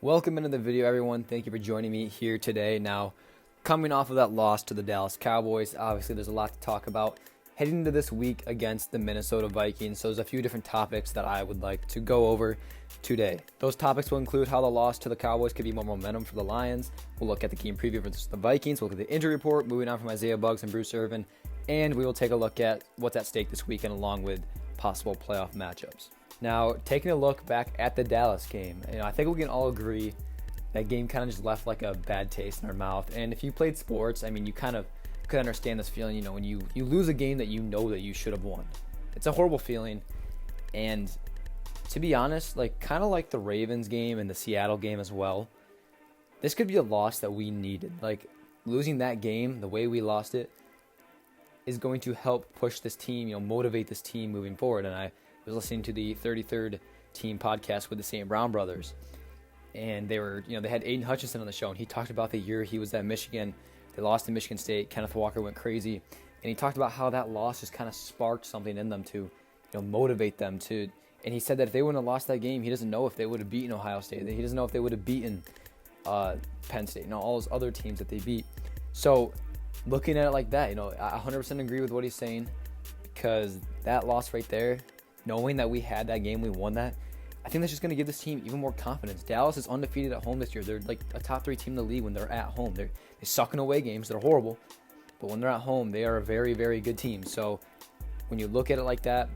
Welcome into the video, everyone. Thank you for joining me here today. Now, coming off of that loss to the Dallas Cowboys, obviously there's a lot to talk about heading into this week against the Minnesota Vikings. So there's a few different topics that I would like to go over today. Those topics will include how the loss to the Cowboys could be more momentum for the Lions. We'll look at the game preview versus the Vikings. We'll look at the injury report, moving on from Isaiah Buggs and Bruce Irvin. And we will take a look at what's at stake this weekend along with possible playoff matchups. Now, taking a look back at the Dallas game, I think we can all agree that game kind of just left like a bad taste in our mouth. And if you played sports, you kind of could understand this feeling, when you lose a game that you know that you should have won. It's a horrible feeling. And to be honest, kind of like the Ravens game and the Seattle game as well, this could be a loss that we needed. Losing that game, the way we lost it, is going to help push this team, motivate this team moving forward. And I was listening to the 33rd team podcast with the St. Brown brothers, and they were, they had Aiden Hutchinson on the show, and he talked about the year he was at Michigan. They lost to Michigan State. Kenneth Walker went crazy, and he talked about how that loss just kind of sparked something in them to, motivate them to. And he said that if they wouldn't have lost that game, he doesn't know if they would have beaten Ohio State. He doesn't know if they would have beaten Penn State, all those other teams that they beat. So looking at it like that, I 100% agree with what he's saying, because that loss right there, knowing that we had that game, we won that, I think that's just going to give this team even more confidence. Dallas is undefeated at home this year. They're like a top 3 team in the league when they're at home. They suck in away games. They're horrible. But when they're at home, they are a very, very good team. So when you look at it like that,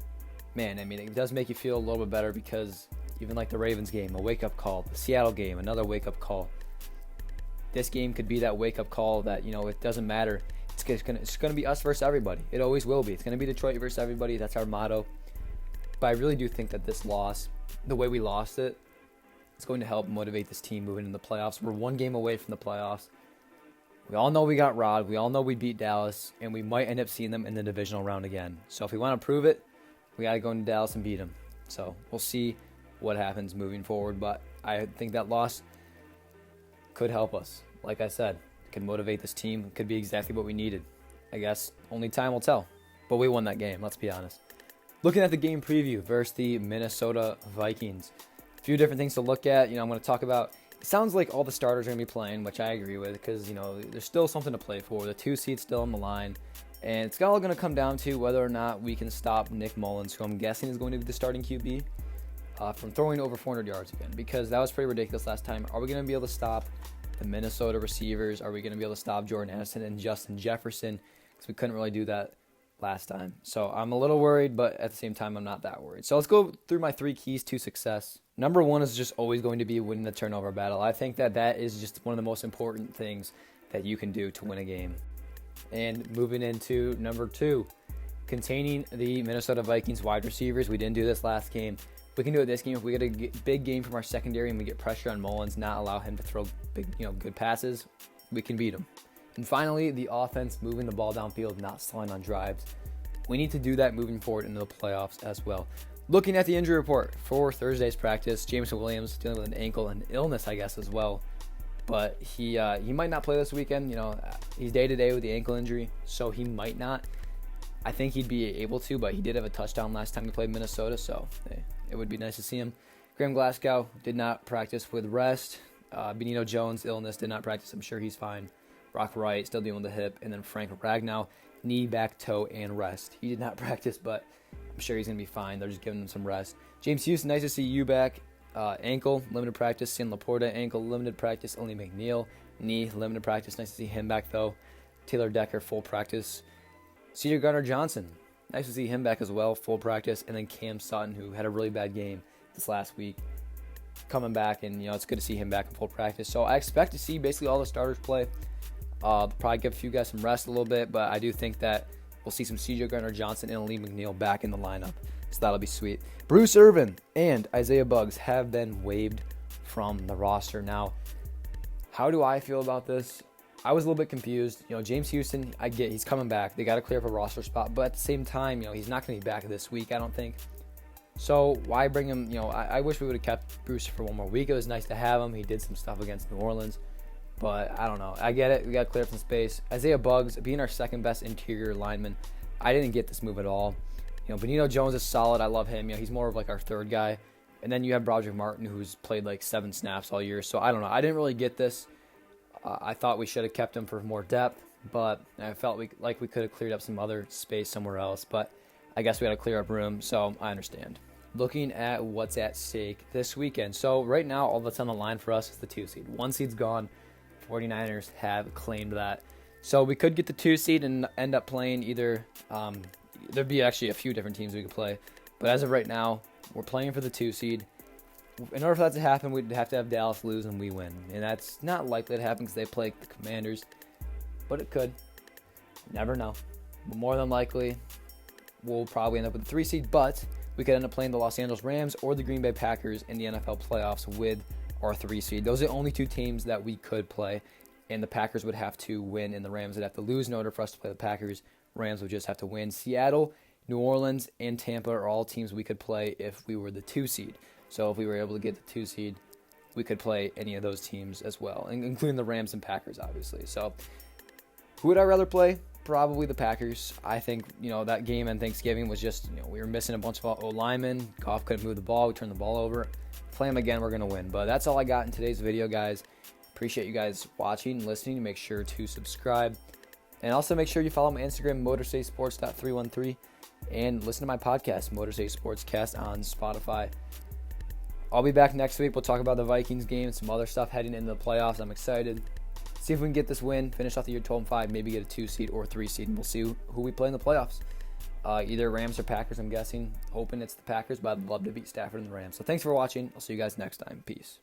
man, it does make you feel a little bit better, because even like the Ravens game, a wake-up call. The Seattle game, another wake-up call. This game could be that wake-up call that, it doesn't matter. It's going to be us versus everybody. It always will be. It's going to be Detroit versus everybody. That's our motto. But I really do think that this loss, the way we lost it, it's going to help motivate this team moving into the playoffs. We're one game away from the playoffs. We all know we got robbed. We all know we beat Dallas, and we might end up seeing them in the divisional round again. So if we want to prove it, we got to go into Dallas and beat them. So we'll see what happens moving forward. But I think that loss could help us. Like I said, it could motivate this team. It could be exactly what we needed. I guess only time will tell. But we won that game, let's be honest. Looking at the game preview versus the Minnesota Vikings, a few different things to look at. I'm going to talk about, it sounds like all the starters are going to be playing, which I agree with, because, there's still something to play for. The 2 seed's still on the line, and it's all going to come down to whether or not we can stop Nick Mullins, who I'm guessing is going to be the starting QB, from throwing over 400 yards again, because that was pretty ridiculous last time. Are we going to be able to stop the Minnesota receivers? Are we going to be able to stop Jordan Addison and Justin Jefferson? Because we couldn't really do that last time. So I'm a little worried, but at the same time, I'm not that worried. So let's go through my 3 keys to success. Number 1 is just always going to be winning the turnover battle. I think that is just one of the most important things that you can do to win a game. And moving into number 2, containing the Minnesota Vikings wide receivers. We didn't do this last game. We can do it this game. If we get a big game from our secondary and we get pressure on Mullins, not allow him to throw big, good passes, we can beat him. And finally, the offense moving the ball downfield, not slowing on drives. We need to do that moving forward into the playoffs as well. Looking at the injury report for Thursday's practice, Jameson Williams dealing with an ankle and illness, I guess, as well. But he might not play this weekend. He's day-to-day with the ankle injury, so he might not. I think he'd be able to, but he did have a touchdown last time he played Minnesota, so it would be nice to see him. Graham Glasgow did not practice with rest. Benito Jones, illness, did not practice. I'm sure he's fine. Brock Wright still dealing with the hip, and then Frank Ragnow, knee, back, toe, and rest. He did not practice, but I'm sure he's going to be fine. They're just giving him some rest. James Houston, nice to see you back. Ankle, limited practice. Sam Laporta, ankle, limited practice. Only McNeil, knee, limited practice. Nice to see him back, though. Taylor Decker, full practice. C.J. Gardner-Johnson, nice to see him back as well, full practice. And then Cam Sutton, who had a really bad game this last week, coming back, and it's good to see him back in full practice. So I expect to see basically all the starters play. Probably give a few guys some rest a little bit, but I do think that we'll see some C.J. Gardner-Johnson and Lee McNeil back in the lineup, so that'll be sweet. Bruce Irvin and Isaiah Buggs have been waived from the roster. Now, how do I feel about this? I was a little bit confused. James Houston, I get he's coming back. They got to clear up a roster spot, but at the same time, he's not going to be back this week, I don't think. So why bring him? I wish we would have kept Bruce for one more week. It was nice to have him. He did some stuff against New Orleans. But I don't know. I get it. We got to clear up some space. Isaiah Buggs, being our second best interior lineman, I didn't get this move at all. Benito Jones is solid. I love him. He's more of like our third guy. And then you have Broderick Martin, who's played like 7 snaps all year. So I don't know. I didn't really get this. I thought we should have kept him for more depth, but I felt we could have cleared up some other space somewhere else. But I guess we got to clear up room, so I understand. Looking at what's at stake this weekend. So right now, all that's on the line for us is the 2 seed. 1 seed's gone. 49ers have claimed that. So we could get the 2 seed and end up playing either there'd be actually a few different teams we could play. But as of right now, we're playing for the 2 seed. In order for that to happen, we'd have to have Dallas lose and we win. And that's not likely to happen because they play the Commanders. But it could. Never know. But more than likely, we'll probably end up with the 3 seed. But we could end up playing the Los Angeles Rams or the Green Bay Packers in the NFL playoffs with our 3 seed. Those are the only 2 teams that we could play. And the Packers would have to win and the Rams would have to lose in order for us to play the Packers. Rams would just have to win. Seattle, New Orleans, and Tampa are all teams we could play if we were the 2 seed. So if we were able to get the 2 seed, we could play any of those teams as well, including the Rams and Packers, obviously. So who would I rather play? Probably the Packers. I think, that game on Thanksgiving was just, we were missing a bunch of O-linemen. Goff couldn't move the ball. We turned the ball over. Play them again, we're going to win. But that's all I got in today's video, guys. Appreciate you guys watching and listening. Make sure to subscribe. And also make sure you follow my Instagram, motorcitysports.313, and listen to my podcast, Motor City Sportscast, on Spotify. I'll be back next week. We'll talk about the Vikings game and some other stuff heading into the playoffs. I'm excited. See if we can get this win, finish off the year 12-5, maybe get a 2 seed or 3 seed, and we'll see who we play in the playoffs. Either Rams or Packers, I'm guessing. Hoping it's the Packers, but I'd love to beat Stafford and the Rams. So thanks for watching. I'll see you guys next time. Peace.